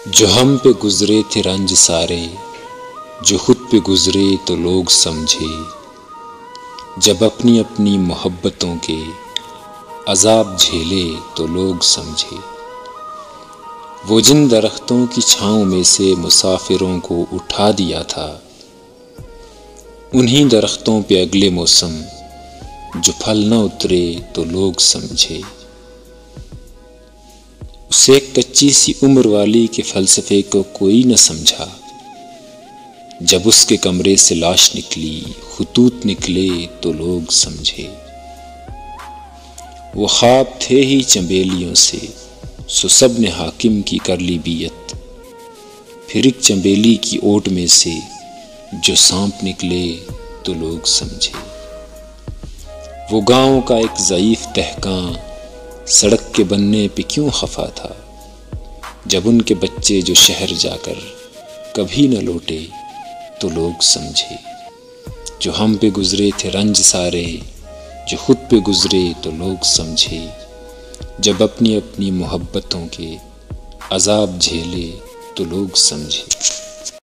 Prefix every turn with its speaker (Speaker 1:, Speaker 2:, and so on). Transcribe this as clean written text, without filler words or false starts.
Speaker 1: جو ہم پہ گزرے تھے رنج سارے، جو خود پہ گزرے تو لوگ سمجھے، جب اپنی اپنی محبتوں کے عذاب جھیلے تو لوگ سمجھے۔ وہ جن درختوں کی چھاؤں میں سے مسافروں کو اٹھا دیا تھا، انہی درختوں پہ اگلے موسم جو پھل نہ اترے تو لوگ سمجھے۔ اس ایک کچی سی عمر والی کے فلسفے کو کوئی نہ سمجھا، جب اس کے کمرے سے لاش نکلی، خطوط نکلے تو لوگ سمجھے۔ وہ خواب تھے ہی چنبیلیوں سے، سو سب نے حاکم کی کر لی بیعت، پھر ایک چنبیلی کی اوٹ میں سے جو سانپ نکلے تو لوگ سمجھے۔ وہ گاؤں کا ایک ضعیف دہقاں سڑک کے بننے پہ کیوں خفا تھا، جب ان کے بچے جو شہر جا کر کبھی نہ لوٹے تو لوگ سمجھے۔ جو ہم پہ گزرے تھے رنج سارے، جو خود پہ گزرے تو لوگ سمجھے، جب اپنی اپنی محبتوں کے عذاب جھیلے تو لوگ سمجھے۔